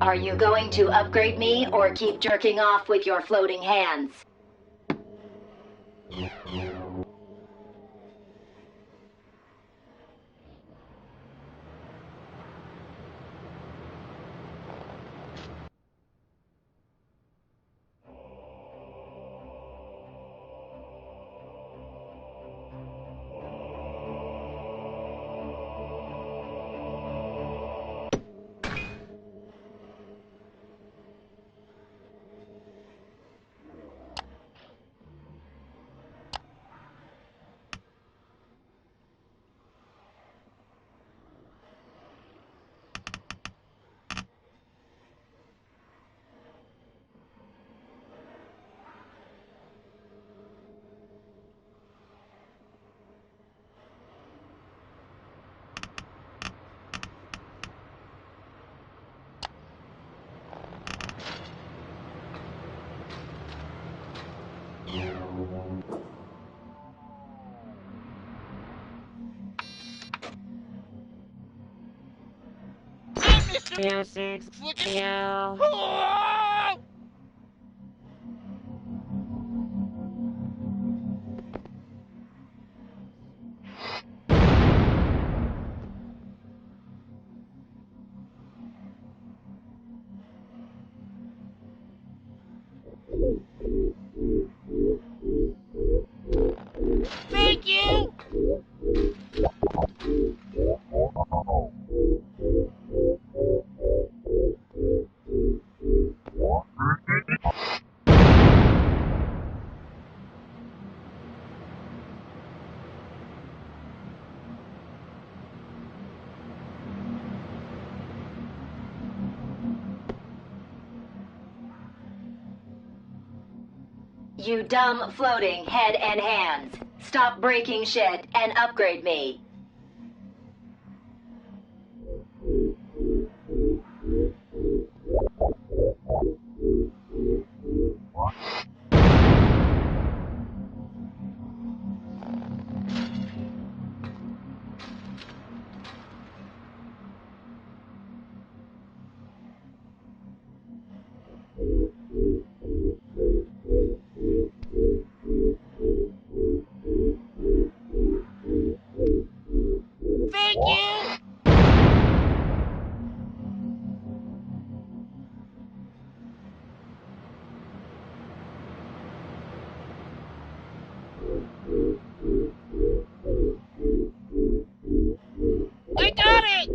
Are you going to upgrade me or keep jerking off with your floating hands? Music. Yeah. Thank you! You dumb floating head and hands. Stop breaking shit and upgrade me. Thank you! I got it!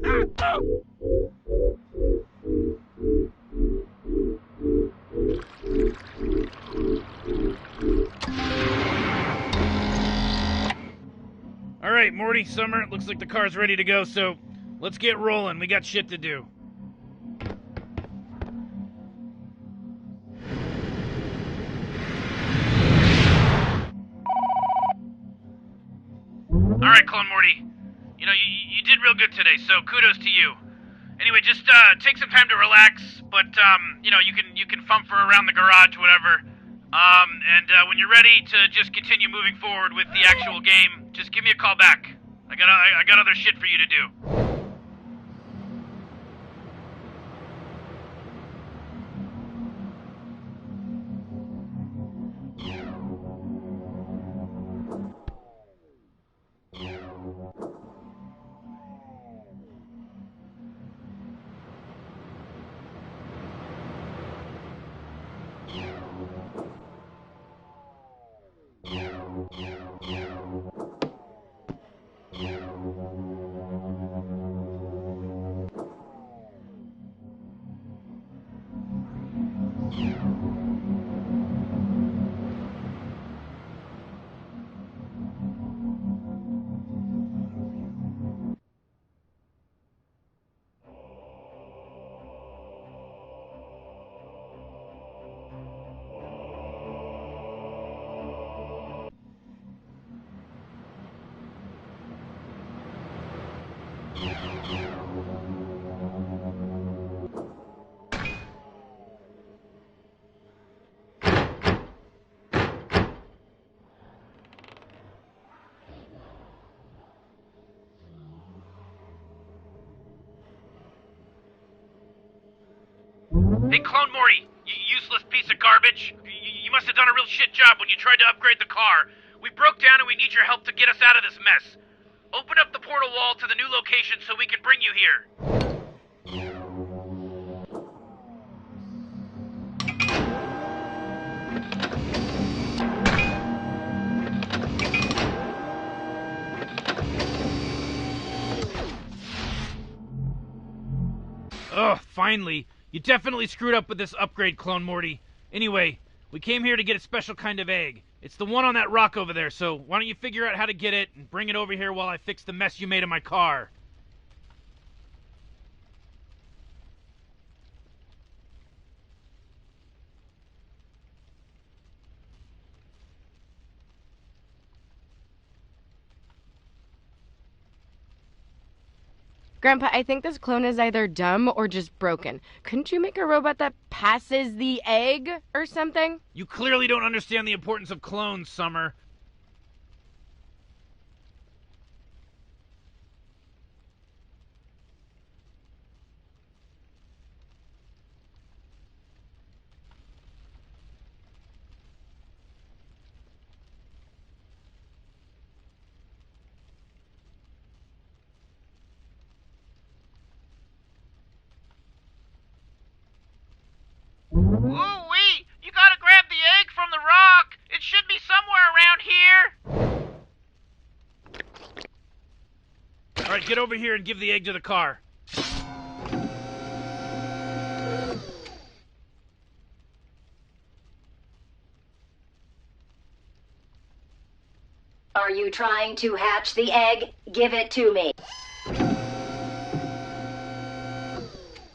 Order up. All right, Morty, Summer, it looks like the car's ready to go, so let's get rolling. We got shit to do. All right, Clone Morty. You know, you did real good today, so kudos to you. Anyway, just take some time to relax, but you know, you can fumfer around the garage, whatever. And when you're ready to just continue moving forward with the actual game, just give me a call back. I got other shit for you to do. Hey, Clone Morty, you useless piece of garbage. You must have done a real shit job when you tried to upgrade the car. We broke down and we need your help to get us out of this mess. Open up the portal wall to the new location so we can bring you here. Ugh, finally. You definitely screwed up with this upgrade, Clone Morty. Anyway, we came here to get a special kind of egg. It's the one on that rock over there, so why don't you figure out how to get it and bring it over here while I fix the mess you made of my car. Grandpa, I think this clone is either dumb or just broken. Couldn't you make a robot that passes the egg or something? You clearly don't understand the importance of clones, Summer. Ooh-wee! You gotta grab the egg from the rock! It should be somewhere around here! Alright, get over here and give the egg to the car. Are you trying to hatch the egg? Give it to me. I'm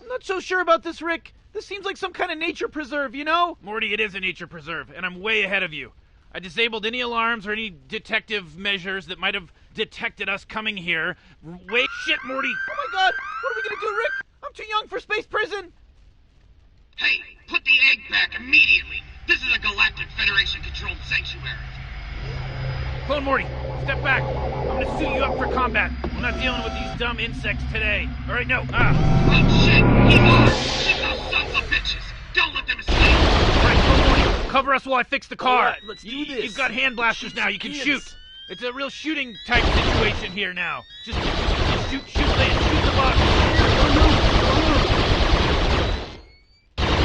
not so sure about this, Rick. This seems like some kind of nature preserve, you know? Morty, it is a nature preserve, and I'm way ahead of you. I disabled any alarms or any detective measures that might have detected us coming here. Wait, shit, Morty! Oh my god! What are we gonna do, Rick? I'm too young for space prison! Hey, put the egg back immediately! This is a Galactic Federation-controlled sanctuary. Clone Morty, step back. I'm gonna suit you up for combat. I'm not dealing with these dumb insects today. Alright, no. Oh shit! He's on! Shoot those sons of bitches! Don't let them escape! Alright, Clone Morty, cover us while I fix the car. Alright, let's do this. You've got hand blasters now, you can Kids. shoot. It's a real shooting type situation here now. Just shoot the box.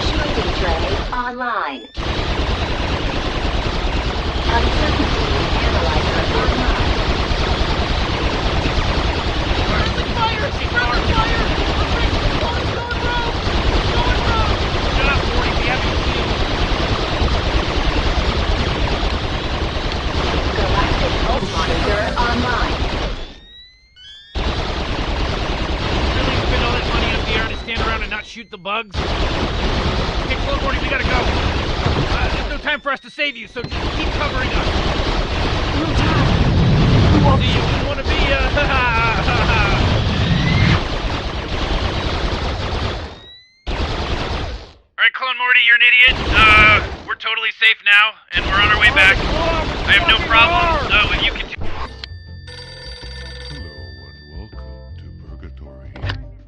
Shooting tray online. Uncertainty analyzer online. Fire! Shut up, Morty, we have you killed. Galactic Pulse Monitor online. Really spend all that money up the air to stand around and not shoot the bugs? Okay, Clone Morty, we gotta go. There's no time for us to save you, so just keep covering us. Do you want to be, Alright, Clone Morty, you're an idiot. We're totally safe now, and we're on our way back. I have no problem with you continue. Hello and welcome to Purgatory.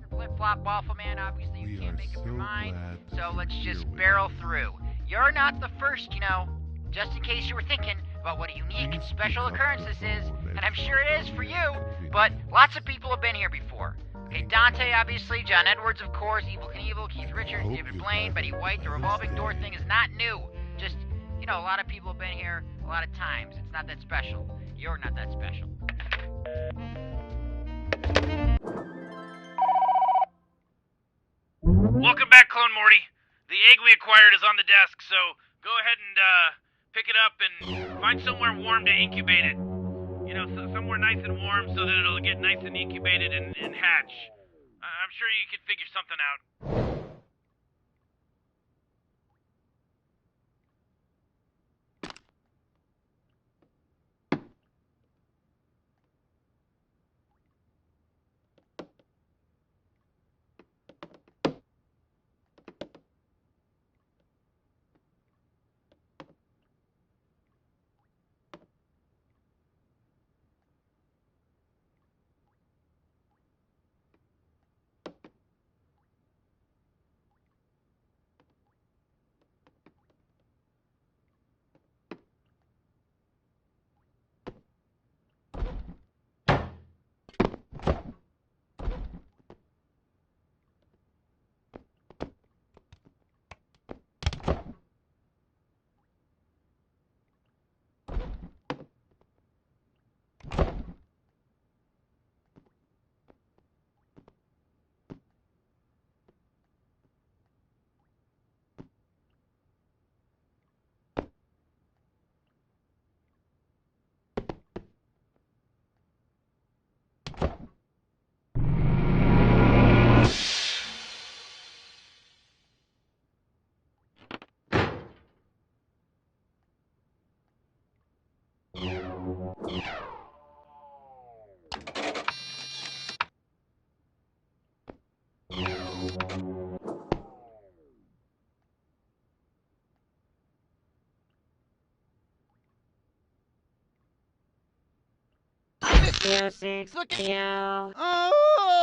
Flip-flop waffle man, obviously you We can't are make up your so mind, glad to so be let's just here with barrel you. through. You're not the first, you know, just in case you were thinking about what a unique and special occurrence this is, and I'm sure it is for you, but lots of people have been here before. Okay, Dante, obviously, John Edwards, of course, Evil Knievel, Keith Richards, Hope David you Blaine, had Betty a White, the nice revolving door day. thing is not new. Just You know, a lot of people have been here a lot of times. It's not that special. You're not that special. Welcome back, Clone Morty. The egg we acquired is on the desk, so go ahead and pick it up and find somewhere warm to incubate it. You know, somewhere nice and warm so that it'll get nice and incubated and hatch. I'm sure you could figure something out. Look at Oh!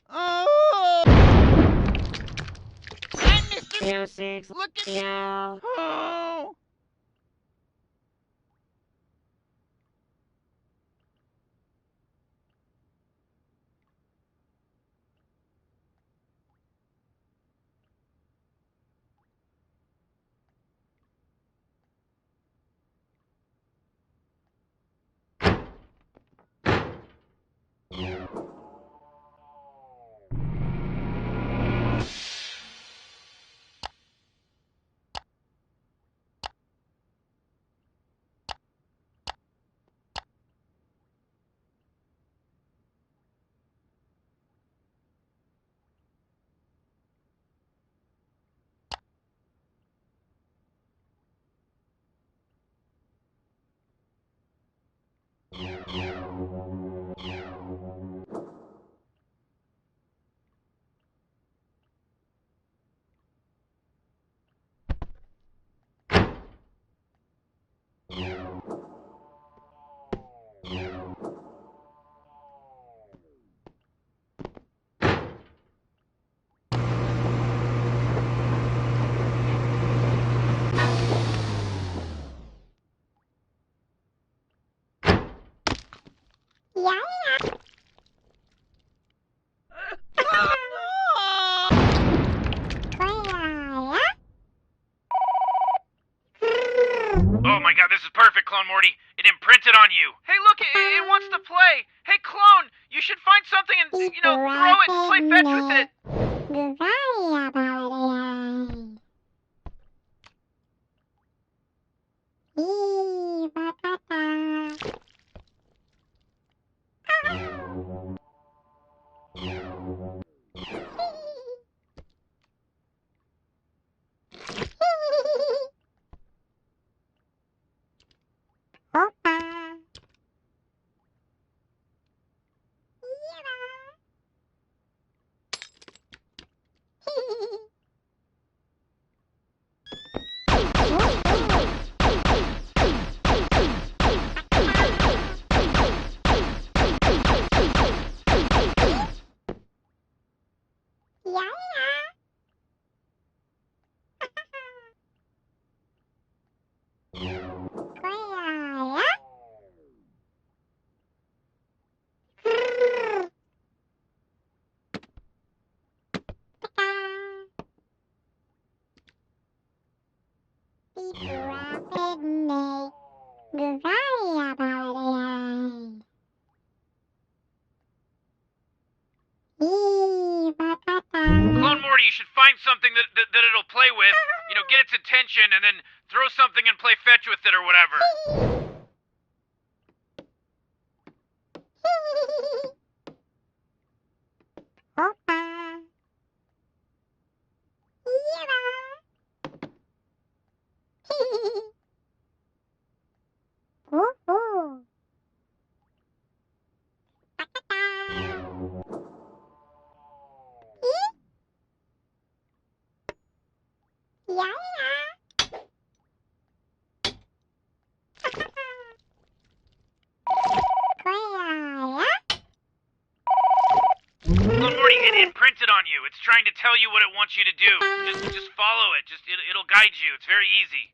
Oh! Hi, Mr. Look at Oh! Oh my god, this is perfect, Clone Morty. It imprinted on you. Hey, look, it wants to play. Hey, Clone, you should find something and, throw it and play fetch with it. Clone Morty, you should find something that it'll play with, you know, get its attention, and then throw something and play fetch with it or whatever. Clone Morty, it printed on you. It's trying to tell you what it wants you to do. Just follow it. It'll guide you. It's very easy.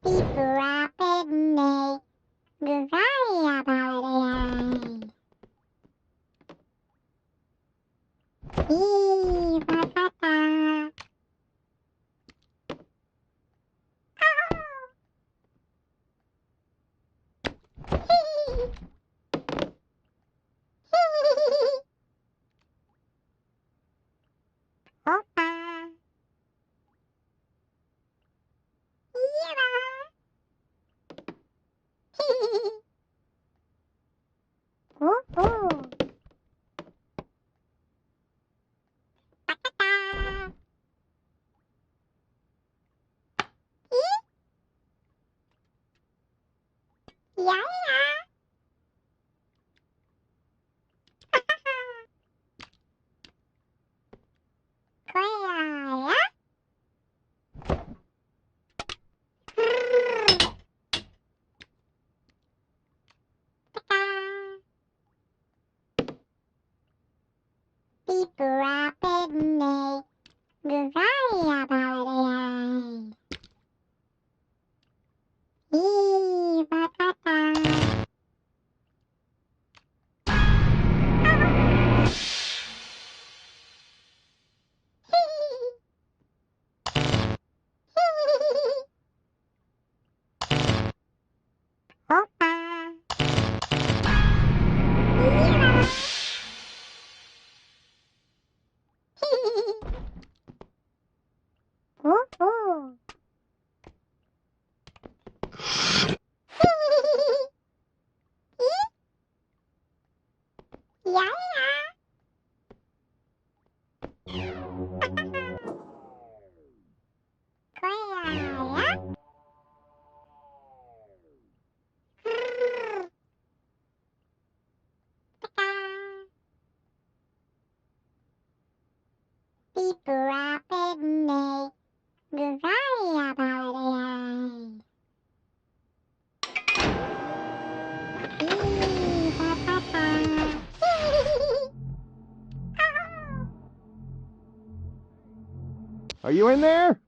Are you in there?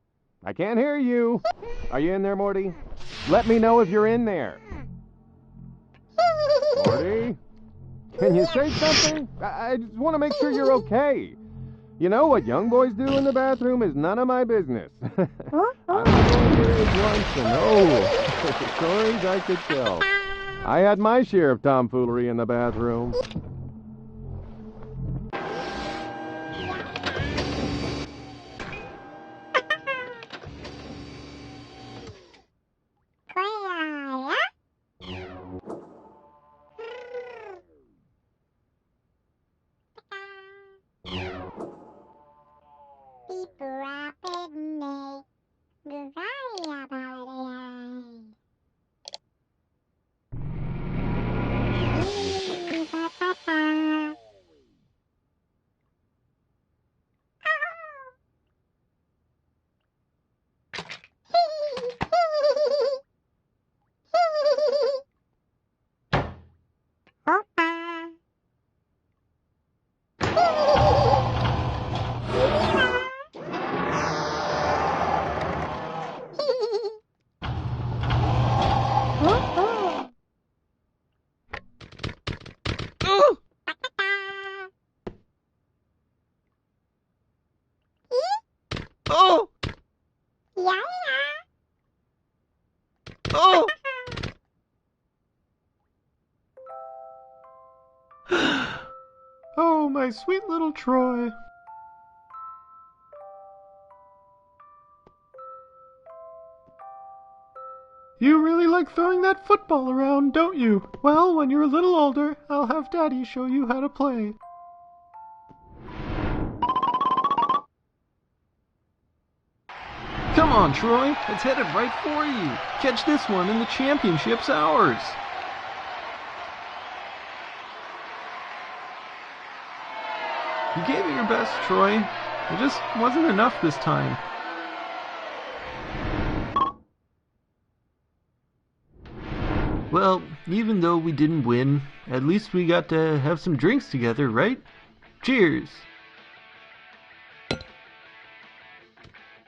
I can't hear you. Are you in there, Morty? Let me know if you're in there. Morty? Can you say something? I just want to make sure you're okay. You know, what young boys do in the bathroom is none of my business. I'm underage once, and oh, stories I could tell. I had my share of tomfoolery in the bathroom. Oh! my sweet little Troy. You really like throwing that football around, don't you? Well, when you're a little older, I'll have Daddy show you how to play. Come on, Troy. It's headed right for you. Catch this one and the championship's ours. You gave it your best, Troy. It just wasn't enough this time. Well, even though we didn't win, at least we got to have some drinks together, right? Cheers!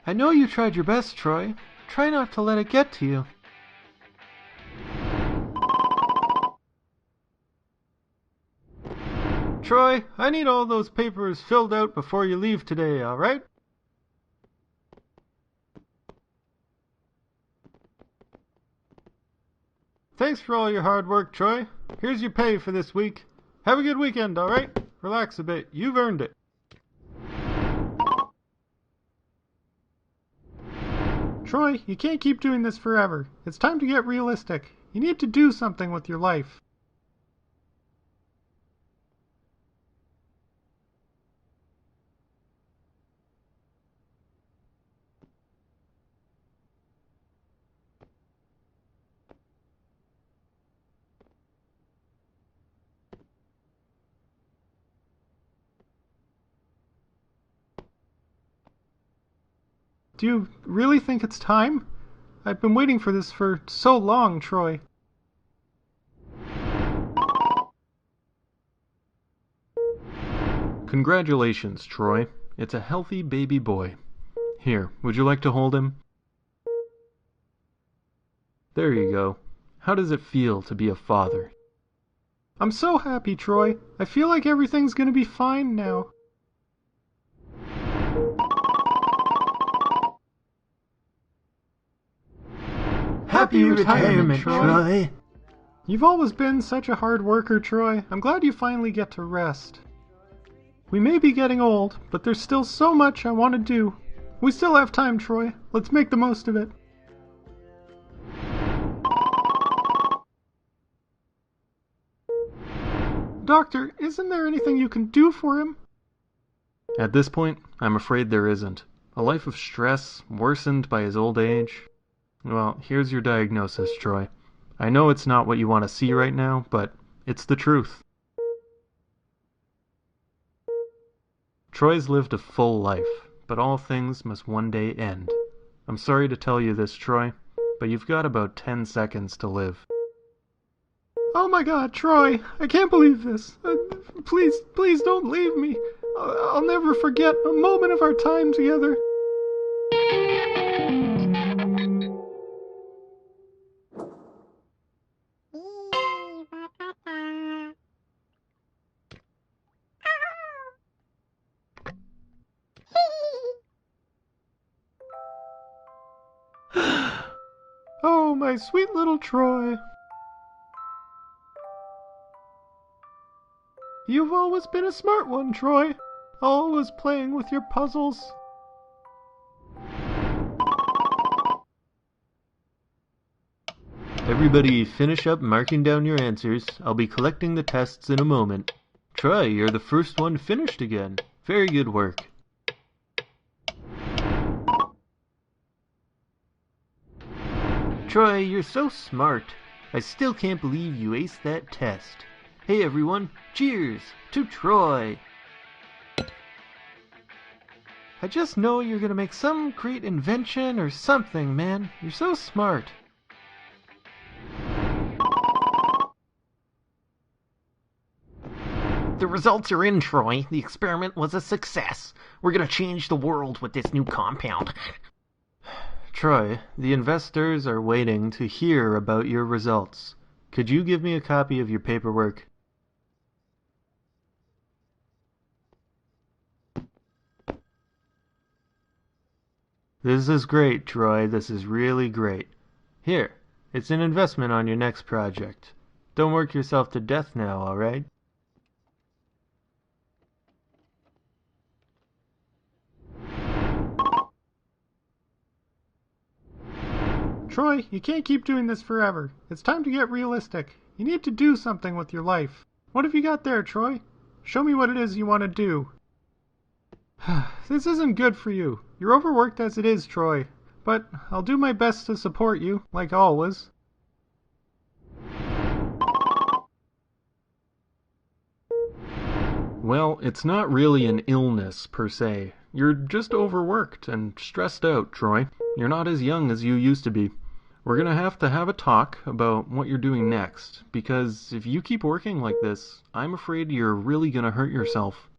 I know you tried your best, Troy. Try not to let it get to you. Troy, I need all those papers filled out before you leave today, alright? Thanks for all your hard work, Troy. Here's your pay for this week. Have a good weekend, alright? Relax a bit. You've earned it. Troy, you can't keep doing this forever. It's time to get realistic. You need to do something with your life. Do you really think it's time? I've been waiting for this for so long, Troy. Congratulations, Troy. It's a healthy baby boy. Here, would you like to hold him? There you go. How does it feel to be a father? I'm so happy, Troy. I feel like everything's gonna be fine now. Happy retirement, Troy. You've always been such a hard worker, Troy. I'm glad you finally get to rest. We may be getting old, but there's still so much I want to do. We still have time, Troy. Let's make the most of it. Doctor, isn't there anything you can do for him? At this point, I'm afraid there isn't. A life of stress, worsened by his old age. Well, here's your diagnosis, Troy. I know it's not what you want to see right now, but it's the truth. Troy's lived a full life, but all things must one day end. I'm sorry to tell you this, Troy, but you've got about 10 seconds to live. Oh my God, Troy, I can't believe this. Please don't leave me. I'll never forget a moment of our time together. Oh, my sweet little Troy. You've always been a smart one, Troy. Always playing with your puzzles. Everybody finish up marking down your answers. I'll be collecting the tests in a moment. Troy, you're the first one finished again. Very good work. Troy, you're so smart. I still can't believe you aced that test. Hey everyone, cheers to Troy. I just know you're gonna make some great invention or something, man. You're so smart. The results are in, Troy. The experiment was a success. We're gonna change the world with this new compound. Troy, the investors are waiting to hear about your results. Could you give me a copy of your paperwork? This is great, Troy. This is really great. Here, it's an investment on your next project. Don't work yourself to death now, all right? Troy, you can't keep doing this forever. It's time to get realistic. You need to do something with your life. What have you got there, Troy? Show me what it is you want to do. This isn't good for you. You're overworked as it is, Troy. But I'll do my best to support you, like always. Well, it's not really an illness, per se. You're just overworked and stressed out, Troy. You're not as young as you used to be. We're gonna have a talk about what you're doing next, because if you keep working like this, I'm afraid you're really gonna hurt yourself.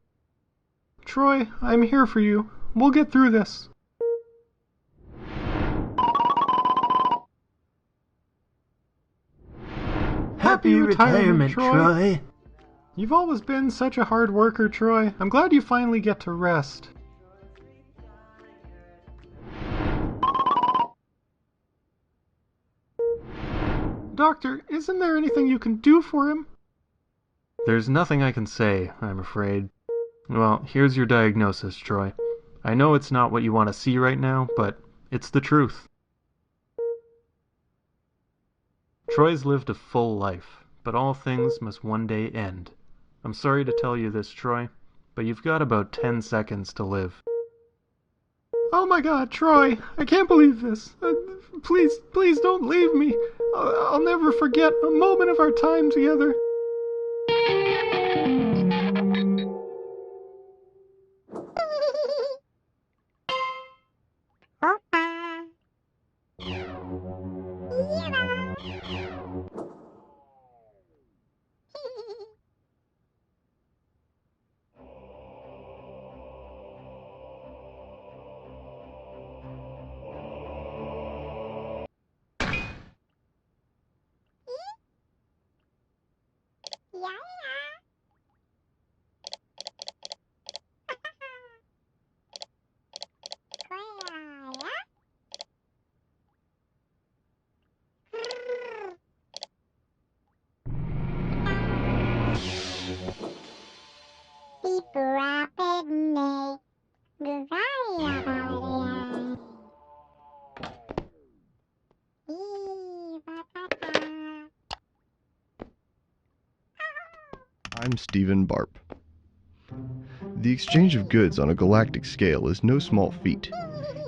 Troy, I'm here for you. We'll get through this. Happy retirement, Troy. You've always been such a hard worker, Troy. I'm glad you finally get to rest. Doctor, isn't there anything you can do for him? There's nothing I can say, I'm afraid. Well, here's your diagnosis, Troy. I know it's not what you want to see right now, but it's the truth. Troy's lived a full life, but all things must one day end. I'm sorry to tell you this, Troy, but you've got about 10 seconds to live. Oh my God, Troy! I can't believe this! Please don't leave me! I'll never forget a moment of our time together. I'm Stephen Barp. The exchange of goods on a galactic scale is no small feat.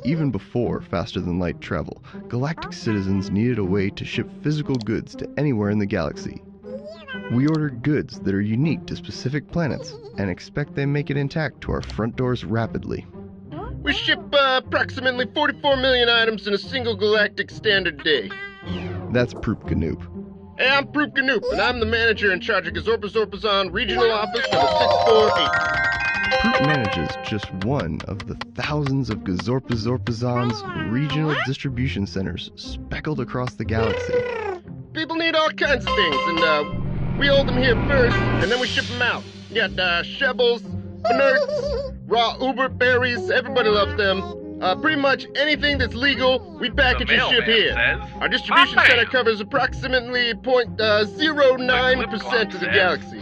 Even before faster-than-light travel, galactic citizens needed a way to ship physical goods to anywhere in the galaxy. We ordered goods that are unique to specific planets and expect they make it intact to our front doors rapidly. We ship approximately 44 million items in a single galactic standard day. That's Proop Ganoop. Hey, I'm Proop Ganoop, and I'm the manager in charge of Gazorpazorpazon Regional Office number 648. Proop manages just one of the thousands of Gazorpazorpazon's regional distribution centers speckled across the galaxy. People need all kinds of things, and we hold them here first, and then we ship them out. You got Shebbles, Nerds, raw Uber berries, everybody loves them. Pretty much anything that's legal, we package and ship here. Our distribution center covers approximately 0.09% of the galaxy.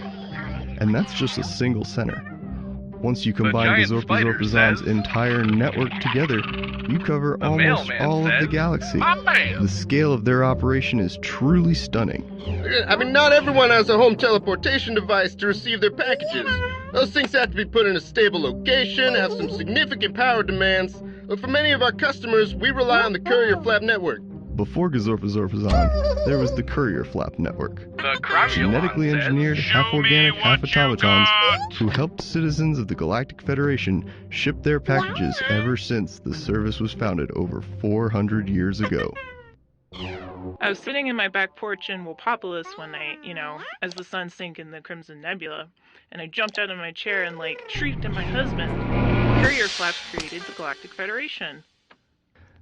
And that's just a single center. Once you combine Gazorpazorpazon's entire network together, you cover almost all of the galaxy. The scale of their operation is truly stunning. I mean, not everyone has a home teleportation device to receive their packages. Those things have to be put in a stable location, have some significant power demands. But for many of our customers, we rely on the Courier Flap network. Before Gazorpazorpazon, there was the Courier Flap network. Genetically engineered, half-organic, half-automatons who helped citizens of the Galactic Federation ship their packages ever since the service was founded over 400 years ago. I was sitting in my back porch in Wopopolis one night, as the sun sank in the Crimson Nebula, and I jumped out of my chair and, shrieked at my husband. Courier Flaps created the Galactic Federation.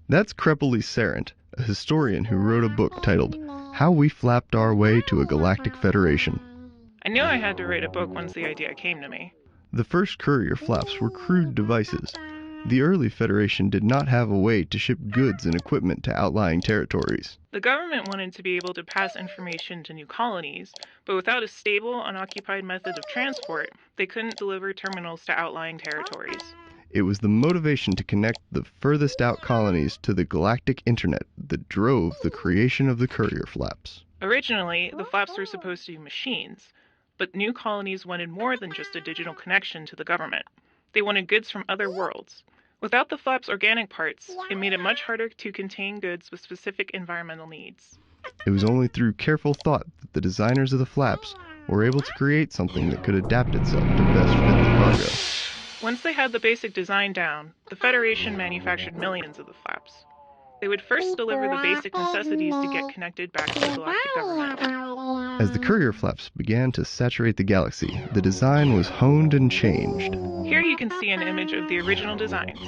That's Rickality Sarant, a historian who wrote a book titled How We Flapped Our Way to a Galactic Federation. I knew I had to write a book once the idea came to me. The first courier flaps were crude devices. The early Federation did not have a way to ship goods and equipment to outlying territories. The government wanted to be able to pass information to new colonies, but without a stable, unoccupied method of transport, they couldn't deliver terminals to outlying territories. It was the motivation to connect the furthest out colonies to the galactic internet that drove the creation of the courier flaps. Originally, the flaps were supposed to be machines, but new colonies wanted more than just a digital connection to the government. They wanted goods from other worlds. Without the flaps' organic parts, it made it much harder to contain goods with specific environmental needs. It was only through careful thought that the designers of the flaps were able to create something that could adapt itself to best fit the cargo. Once they had the basic design down, the Federation manufactured millions of the flaps. They would first deliver the basic necessities to get connected back to the galactic government. As the courier flaps began to saturate the galaxy, the design was honed and changed. Here you can see an image of the original designs.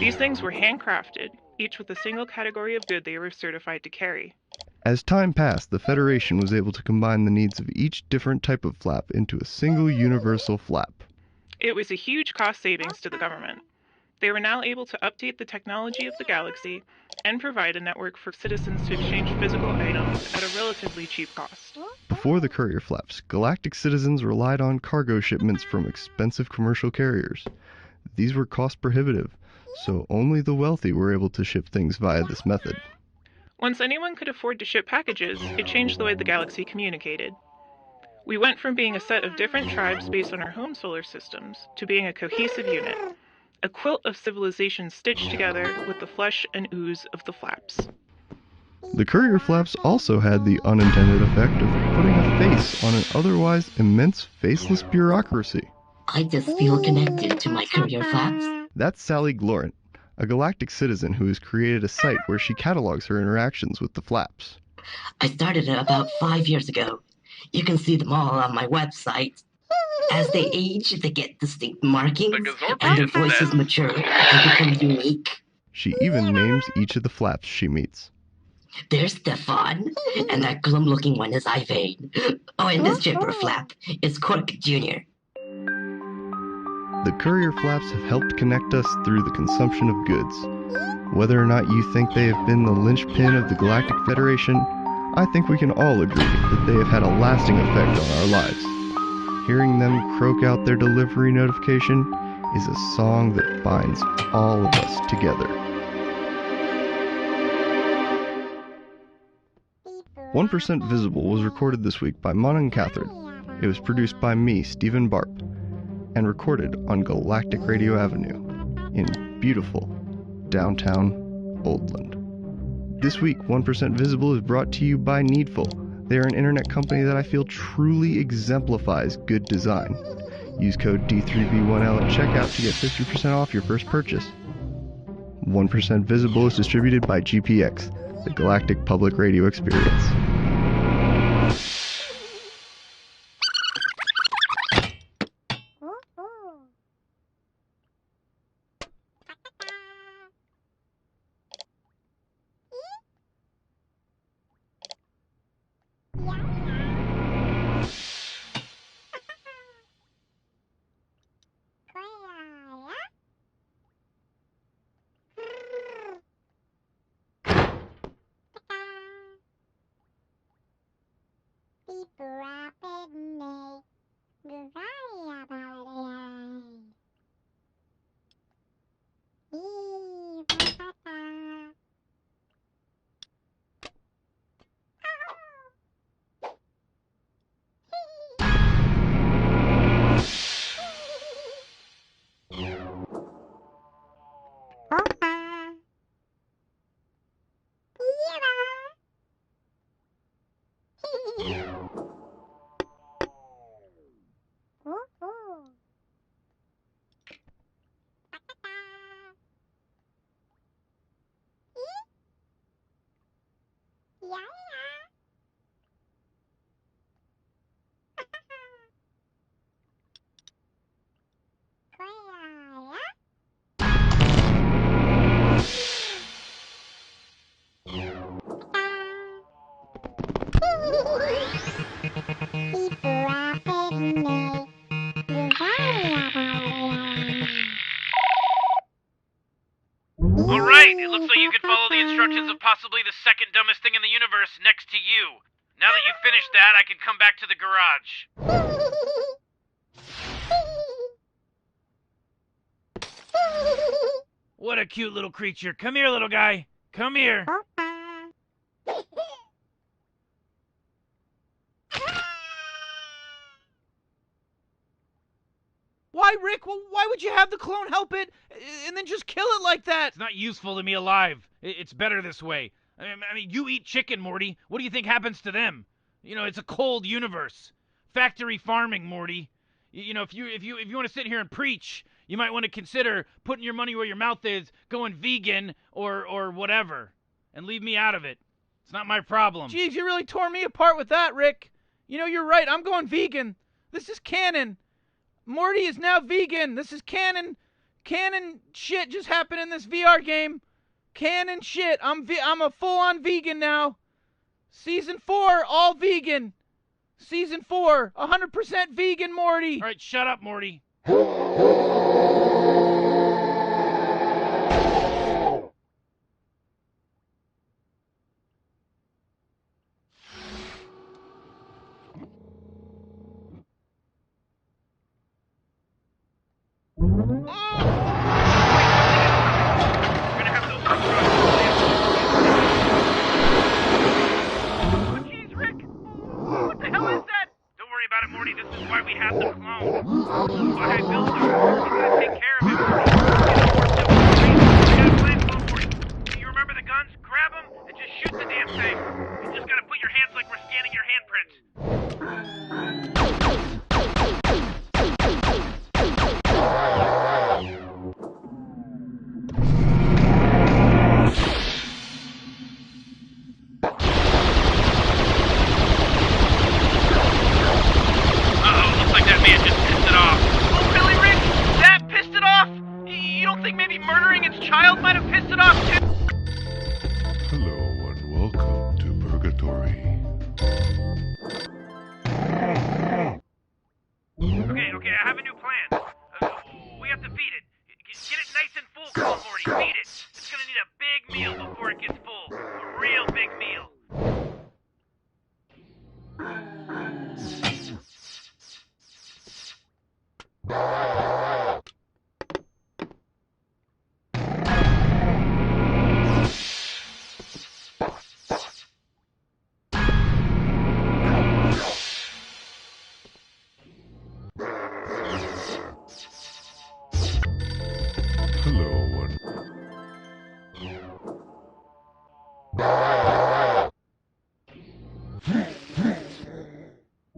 These things were handcrafted, each with a single category of good they were certified to carry. As time passed, the Federation was able to combine the needs of each different type of flap into a single universal flap. It was a huge cost savings to the government. They were now able to update the technology of the galaxy and provide a network for citizens to exchange physical items at a relatively cheap cost. Before the courier flaps, galactic citizens relied on cargo shipments from expensive commercial carriers. These were cost prohibitive, so only the wealthy were able to ship things via this method. Once anyone could afford to ship packages, it changed the way the galaxy communicated. We went from being a set of different tribes based on our home solar systems to being a cohesive unit, a quilt of civilizations stitched together with the flesh and ooze of the flaps. The courier flaps also had the unintended effect of putting a face on an otherwise immense faceless bureaucracy. I just feel connected to my courier flaps. That's Sally Glorant, a galactic citizen who has created a site where she catalogs her interactions with the flaps. I started it about 5 years ago. You can see them all on my website. As they age, they get distinct markings, and their voices mature and become unique. She even names each of the flaps she meets. There's Stefan, and that glum-looking one is Ivan. Oh, and this chipper flap is Cork Jr. The courier flaps have helped connect us through the consumption of goods. Whether or not you think they have been the linchpin of the Galactic Federation, I think we can all agree that they have had a lasting effect on our lives. Hearing them croak out their delivery notification is a song that binds all of us together. 1% Visible was recorded this week by Mon and Catherine. It was produced by me, Stephen Barp, and recorded on Galactic Radio Avenue in beautiful downtown Oldland. This week, 1% Visible is brought to you by Needful. They are an internet company that I feel truly exemplifies good design. Use code D3V1L at checkout to get 50% off your first purchase. 1% Visible is distributed by GPX, the Galactic Public Radio Experience. Alright, it looks like you can follow the instructions of possibly the second dumbest thing in the universe next to you. Now that you've finished that, I can come back to the garage. What a cute little creature. Come here, little guy. Come here. Why, Rick? Well, why would you have the clone help it and then just kill it like that? It's not useful to me alive. It's better this way. I mean, you eat chicken, Morty. What do you think happens to them? You know, it's a cold universe. Factory farming, Morty. You know, if you want to sit here and preach, you might want to consider putting your money where your mouth is, going vegan or whatever, and leave me out of it. It's not my problem. Jeez, you really tore me apart with that, Rick. You know, you're right. I'm going vegan. This is canon. Morty is now vegan. This is canon. Canon shit just happened in this VR game. Canon shit. I'm a full-on vegan now. Season 4, all vegan. Season 4, 100% vegan Morty. All right, shut up, Morty. Morty, this is why we have the clone. Why I built him. He's gonna take care of him, Morty. I got a plan for Morty. You remember the guns? Grab them and just shoot the damn thing. You just gotta put your hands like we're scanning your handprint. Murdering its child might have pissed it off too. Hello and welcome to Purgatory. Okay, I have a new plan. We have to feed it. Get it nice and full, Clone Morty. Feed it. It's gonna need a big meal before it gets full. A real big meal.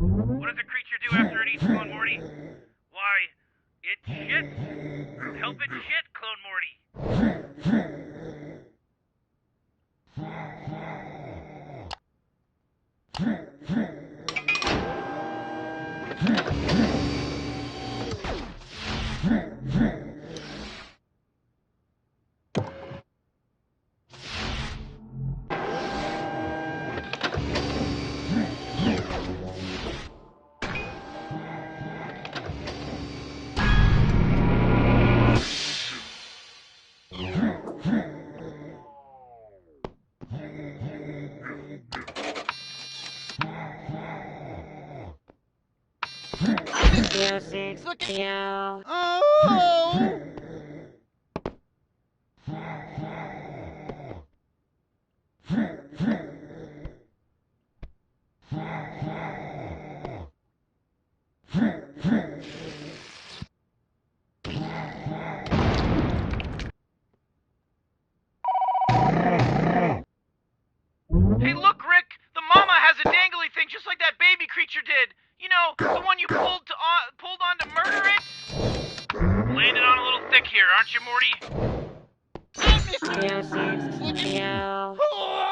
What does a creature do after it eats Clone Morty? Why, it shits. Help it shit, Clone Morty. Oh! Hey, look, Rick! The mama has a dangly thing just like that baby creature did. You know, the one you pulled on to murder it? Landed on a little thick here, aren't you, Morty? Oh!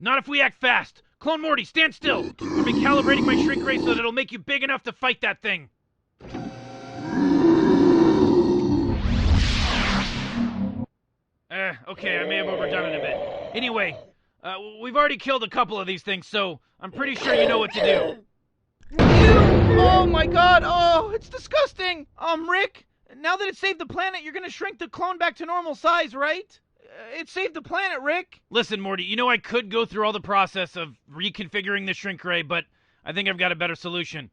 Not if we act fast. Clone Morty, stand still. I'm recalibrating my shrink ray so that it'll make you big enough to fight that thing. Okay, I may have overdone it a bit. Anyway, we've already killed a couple of these things, so I'm pretty sure you know what to do. Oh my god, oh, it's disgusting! Rick, now that it saved the planet, you're gonna shrink the clone back to normal size, right? It saved the planet, Rick! Listen, Morty, you know I could go through all the process of reconfiguring the shrink ray, but I think I've got a better solution.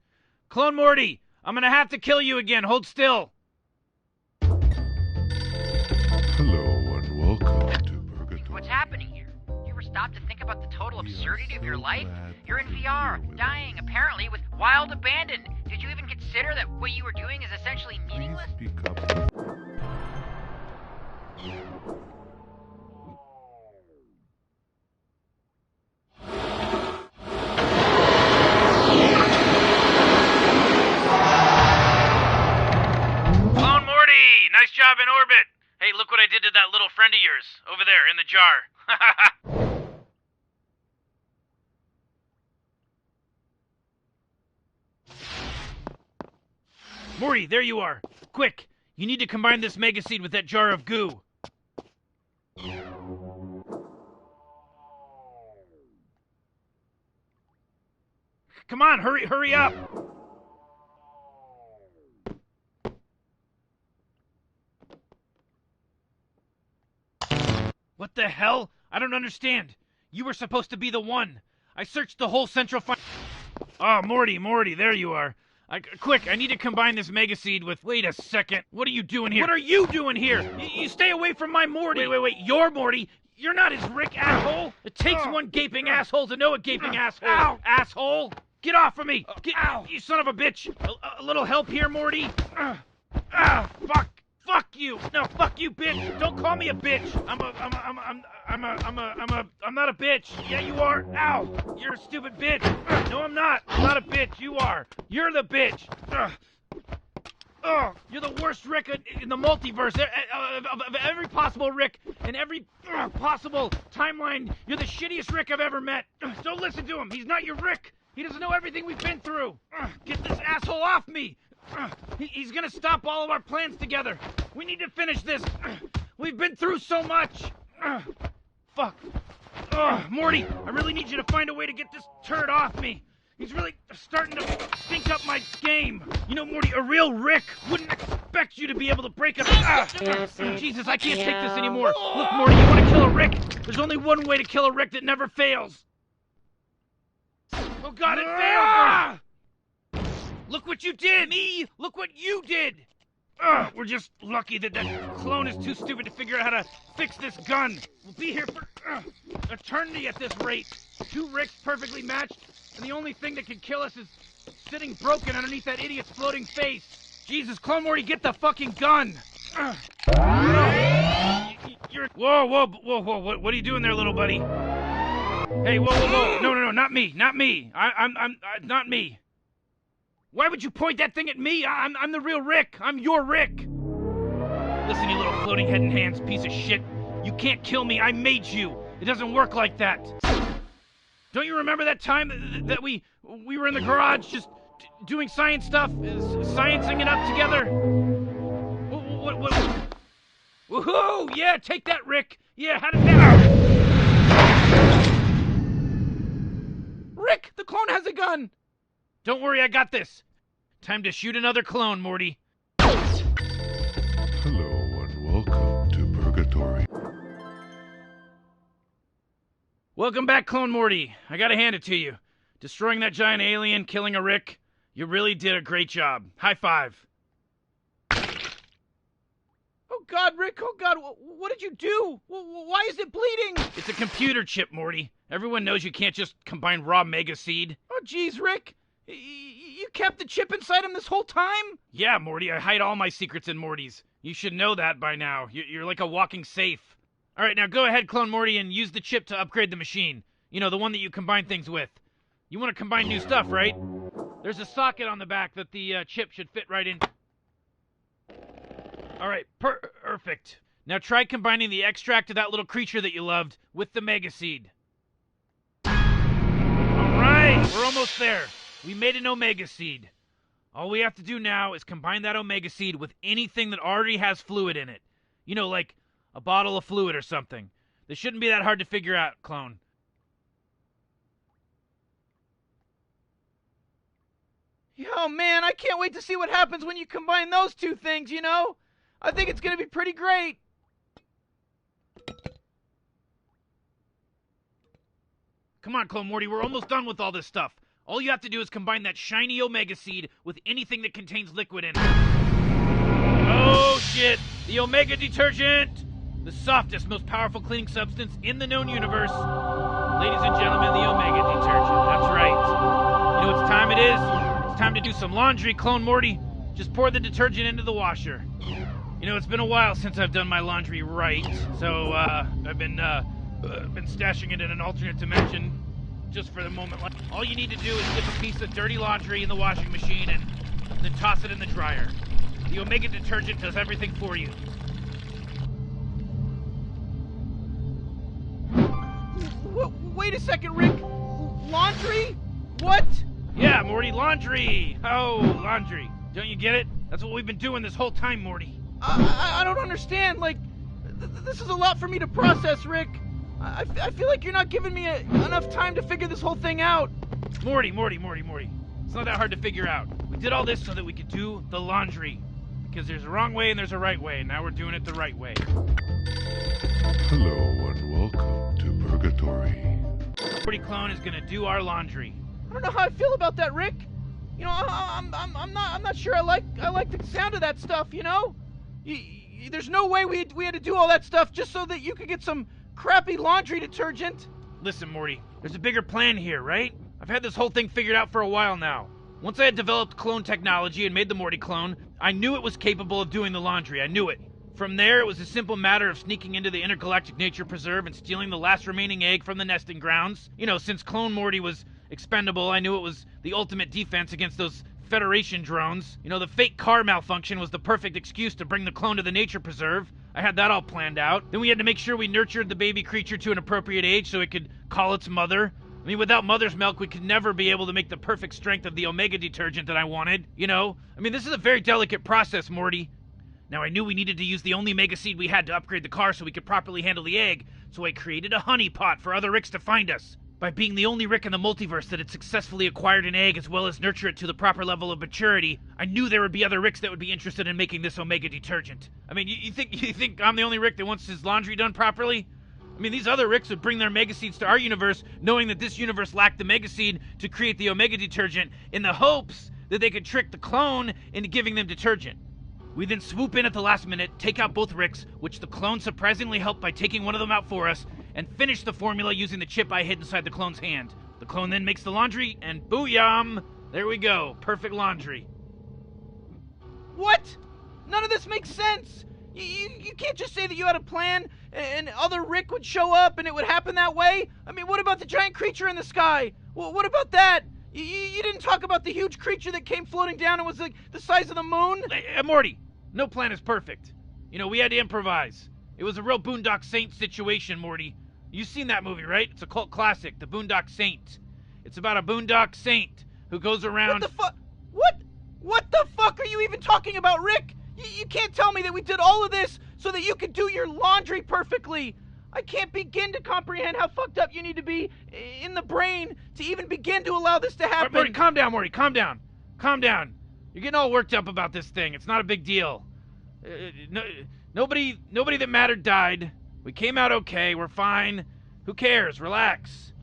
Clone Morty, I'm gonna have to kill you again, hold still! Hello and welcome to Purgatory. What's happening here? You ever stop to think about the total absurdity of your life? You're in VR, dying, apparently, with wild abandon. Did you even consider that what you were doing is essentially meaningless? Clone Morty! Nice job in orbit! Hey, look what I did to that little friend of yours, over there, in the jar. Morty, there you are. Quick, you need to combine this mega seed with that jar of goo. Come on, hurry up! What the hell? I don't understand. You were supposed to be the one. I searched the whole central Oh, Morty, there you are. Quick, I need to combine this mega seed with... Wait a second. What are you doing here? What are you doing here? You stay away from my Morty. Wait. You're Morty. You're not his Rick, asshole. It takes one gaping asshole to know a gaping asshole. Ow. Asshole. Get off of me. Ow. You son of a bitch. A little help here, Morty. Fuck you. No, fuck you, bitch. Don't call me a bitch. I'm not a bitch. Yeah, you are. Ow. You're a stupid bitch. No, I'm not. I'm not a bitch. You are. You're the bitch. You're the worst Rick in the multiverse. Of every possible Rick in every possible timeline. You're the shittiest Rick I've ever met. Don't listen to him. He's not your Rick. He doesn't know everything we've been through. Get this asshole off me. He's gonna stop all of our plans together. We need to finish this. We've been through so much. Fuck. Morty, I really need you to find a way to get this turd off me. He's really starting to stink up my game. You know, Morty, a real Rick wouldn't expect you to be able to break up. Jesus, I can't take this anymore. Look, Morty, you want to kill a Rick? There's only one way to kill a Rick that never fails. Oh God, it failed! Look what you did! Me! Look what you did! We're just lucky that clone is too stupid to figure out how to fix this gun. We'll be here for eternity at this rate. 2 Ricks perfectly matched, and the only thing that can kill us is sitting broken underneath that idiot's floating face. Jesus, Clone Morty, get the fucking gun! Whoa, what are you doing there, little buddy? Hey, whoa, no, not me, I'm not me. Why would you point that thing at me? I'm the real Rick. I'm your Rick. Listen, you little floating head and hands piece of shit. You can't kill me. I made you. It doesn't work like that. Don't you remember that time that we were in the garage just doing science stuff? Sciencing it up together? What? Woohoo! Yeah, take that, Rick. Yeah, how did that... Rick, the clone has a gun. Don't worry, I got this. Time to shoot another clone, Morty. Hello and welcome to Purgatory. Welcome back, Clone Morty. I gotta hand it to you. Destroying that giant alien, killing a Rick. You really did a great job. High five. Oh God, Rick, oh God, what did you do? Why is it bleeding? It's a computer chip, Morty. Everyone knows you can't just combine raw mega seed. Oh jeez, Rick. You kept the chip inside him this whole time? Yeah, Morty, I hide all my secrets in Morty's. You should know that by now. You're like a walking safe. Alright, now go ahead, Clone Morty, and use the chip to upgrade the machine. You know, the one that you combine things with. You want to combine new stuff, right? There's a socket on the back that the chip should fit right in. Alright, perfect. Now try combining the extract of that little creature that you loved with the mega seed. Shai, we're almost there. We made an Omega Seed. All we have to do now is combine that Omega Seed with anything that already has fluid in it. You know, like a bottle of fluid or something. This shouldn't be that hard to figure out, clone. Yo, man, I can't wait to see what happens when you combine those two things, you know? I think it's gonna be pretty great. Come on, Clone Morty, we're almost done with all this stuff. All you have to do is combine that shiny Omega Seed with anything that contains liquid in it. Oh, shit! The Omega Detergent! The softest, most powerful cleaning substance in the known universe. Ladies and gentlemen, the Omega Detergent. That's right. You know what time it is? It's time to do some laundry, Clone Morty. Just pour the detergent into the washer. You know, it's been a while since I've done my laundry right, so I've been stashing it in an alternate dimension just for the moment. All you need to do is dip a piece of dirty laundry in the washing machine and then toss it in the dryer. The Omega Detergent does everything for you. Wait a second, Rick. Laundry? What? Yeah, Morty, laundry. Oh, laundry. Don't you get it? That's what we've been doing this whole time, Morty. I don't understand. Like, this is a lot for me to process, Rick. I feel like you're not giving me enough time to figure this whole thing out. Morty. It's not that hard to figure out. We did all this so that we could do the laundry. Because there's a wrong way and there's a right way, and now we're doing it the right way. Hello and welcome to Purgatory. Morty Clone is gonna do our laundry. I don't know how I feel about that, Rick. You know, I'm not sure I like the sound of that stuff. You know, there's no way we had to do all that stuff just so that you could get some crappy laundry detergent. Listen, Morty, there's a bigger plan here, right? I've had this whole thing figured out for a while now. Once I had developed clone technology and made the Morty clone, I knew it was capable of doing the laundry. I knew it. From there, it was a simple matter of sneaking into the intergalactic nature preserve and stealing the last remaining egg from the nesting grounds. You know, since Clone Morty was expendable, I knew it was the ultimate defense against those Federation drones. You know, the fake car malfunction was the perfect excuse to bring the clone to the nature preserve. I had that all planned out. Then we had to make sure we nurtured the baby creature to an appropriate age so it could call its mother. I mean, without mother's milk, we could never be able to make the perfect strength of the Omega Detergent that I wanted, you know? I mean, this is a very delicate process, Morty. Now, I knew we needed to use the only Mega Seed we had to upgrade the car so we could properly handle the egg, so I created a honeypot for other Ricks to find us. By being the only Rick in the multiverse that had successfully acquired an egg as well as nurture it to the proper level of maturity, I knew there would be other Ricks that would be interested in making this Omega Detergent. I mean, you think I'm the only Rick that wants his laundry done properly? I mean, these other Ricks would bring their Mega Seeds to our universe, knowing that this universe lacked the Mega Seed to create the Omega Detergent, in the hopes that they could trick the clone into giving them detergent. We then swoop in at the last minute, take out both Ricks, which the clone surprisingly helped by taking one of them out for us, and finish the formula using the chip I hid inside the clone's hand. The clone then makes the laundry, and booyam! There we go, perfect laundry. What? None of this makes sense! You can't just say that you had a plan and other Rick would show up and it would happen that way. I mean, what about the giant creature in the sky? Well, what about that? You didn't talk about the huge creature that came floating down and was like the size of the moon? Morty, no plan is perfect. You know, we had to improvise. It was a real Boondock Saint situation, Morty. You've seen that movie, right? It's a cult classic, The Boondock Saint. It's about a Boondock Saint who goes around... What the fuck? What the fuck are you even talking about, Rick? You can't tell me that we did all of this so that you could do your laundry perfectly. I can't begin to comprehend how fucked up you need to be in the brain to even begin to allow this to happen. Morty, calm down, Morty. Calm down. Calm down. You're getting all worked up about this thing. It's not a big deal. Nobody that mattered died. We came out okay. We're fine. Who cares? Relax.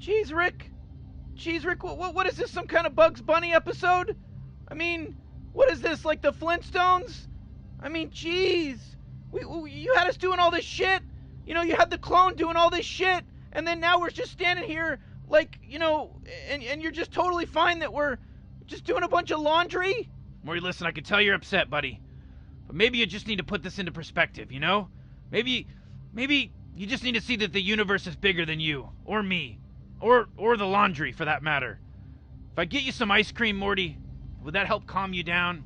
Jeez, Rick. What is this, some kind of Bugs Bunny episode? I mean, what is this, like the Flintstones? I mean, jeez. You had us doing all this shit. You know, you had the clone doing all this shit. And then now we're just standing here, like, you know, and you're just totally fine that we're just doing a bunch of laundry? Morty, listen, I can tell you're upset, buddy. But maybe you just need to put this into perspective, you know? Maybe you just need to see that the universe is bigger than you, or me, or the laundry, for that matter. If I get you some ice cream, Morty, would that help calm you down?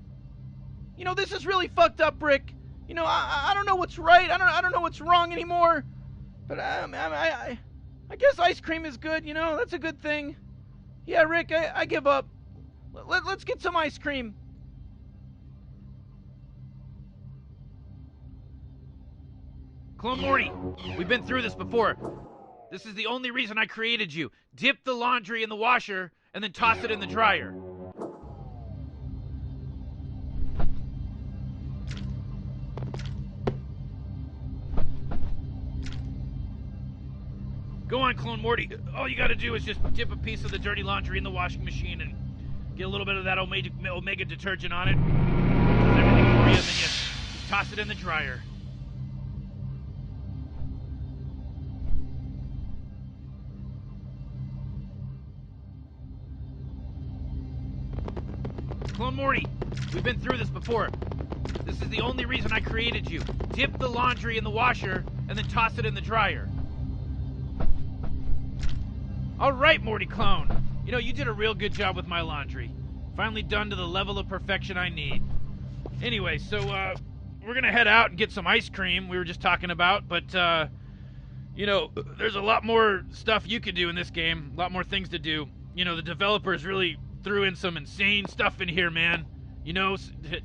You know, this is really fucked up, Rick. You know, I don't know what's right. I don't know what's wrong anymore. But I guess ice cream is good, you know? That's a good thing. Yeah, Rick, I give up. Let's get some ice cream. Clone Morty, we've been through this before. This is the only reason I created you. Dip the laundry in the washer and then toss it in the dryer. Go on, Clone Morty. All you gotta do is just dip a piece of the dirty laundry in the washing machine and get a little bit of that Omega detergent on it. Does everything for you, and then you just toss it in the dryer. Clone Morty, we've been through this before. This is the only reason I created you. Dip the laundry in the washer and then toss it in the dryer. All right, Morty Clone. You know, you did a real good job with my laundry. Finally done to the level of perfection I need. Anyway, so, we're gonna head out and get some ice cream we were just talking about, but, you know, there's a lot more stuff you can do in this game. A lot more things to do. You know, the developers really threw in some insane stuff in here, man. You know,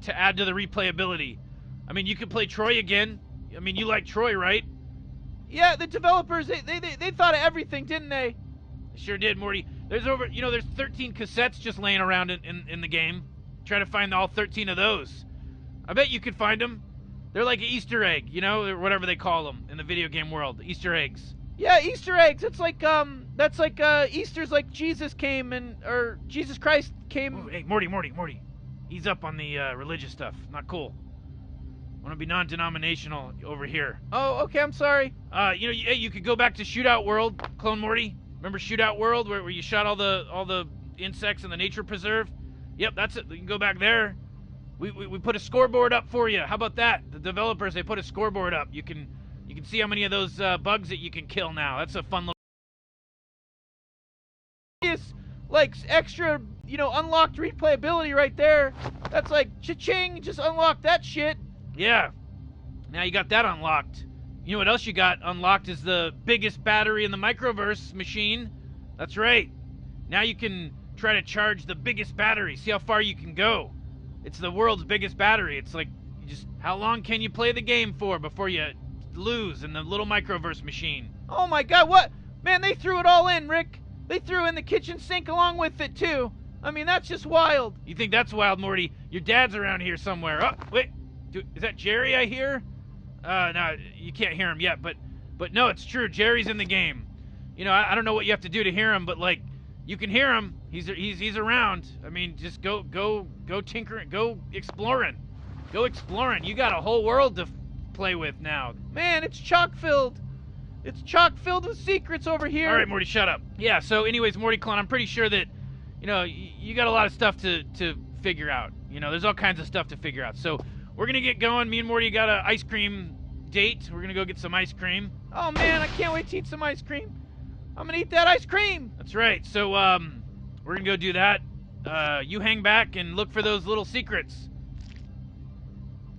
to add to the replayability. I mean, you could play Troy again. I mean, you like Troy, right? Yeah, the developers, they thought of everything, didn't they? Sure did, Morty. There's 13 cassettes just laying around in the game. Try to find all 13 of those. I bet you could find them. They're like an Easter egg, you know, or whatever they call them in the video game world. Easter eggs. Yeah, Easter eggs. It's like, that's like, Easter's like Jesus came or Jesus Christ came. Ooh, hey, Morty. Ease up on the, religious stuff. Not cool. Want to be non-denominational over here. Oh, okay, I'm sorry. You know, you could go back to Shootout World, Clone Morty. Remember Shootout World, where you shot all the insects in the nature preserve? Yep, that's it. You can go back there. We put a scoreboard up for you. How about that? The developers, they put a scoreboard up. You can see how many of those bugs that you can kill now. That's a fun little. Like extra, you know, unlocked replayability right there. That's like cha-ching, just unlock that shit. Yeah. Now you got that unlocked. You know what else you got unlocked is the biggest battery in the microverse machine. That's right. Now you can try to charge the biggest battery. See how far you can go. It's the world's biggest battery. It's like, how long can you play the game for before you lose in the little microverse machine? Oh my god, what? Man, they threw it all in, Rick. They threw in the kitchen sink along with it, too. I mean, that's just wild. You think that's wild, Morty? Your dad's around here somewhere. Oh, wait. Is that Jerry I hear? No, you can't hear him yet, but no, it's true. Jerry's in the game. You know, I don't know what you have to do to hear him, but, like, you can hear him. He's around. I mean, just go tinkering, go exploring. Go exploring. You got a whole world to play with now. Man, it's chock-filled. It's chock-filled with secrets over here. All right, Morty, shut up. Yeah, so anyways, Morty Clone, I'm pretty sure that, you know, you got a lot of stuff to figure out. You know, there's all kinds of stuff to figure out. So we're going to get going. Me and Morty got an ice cream date. We're going to go get some ice cream. Oh, man, I can't wait to eat some ice cream. I'm going to eat that ice cream. That's right. So, we're going to go do that. You hang back and look for those little secrets.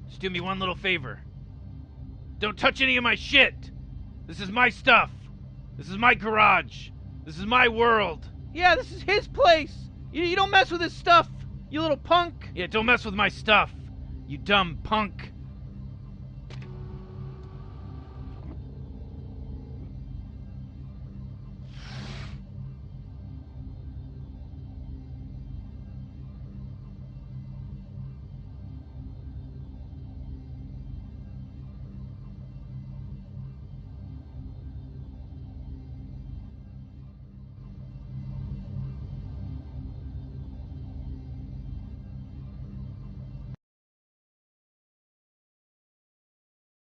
Just do me one little favor. Don't touch any of my shit. This is my stuff. This is my garage. This is my world. Yeah, this is his place. You don't mess with his stuff, you little punk. Yeah, don't mess with my stuff, you dumb punk.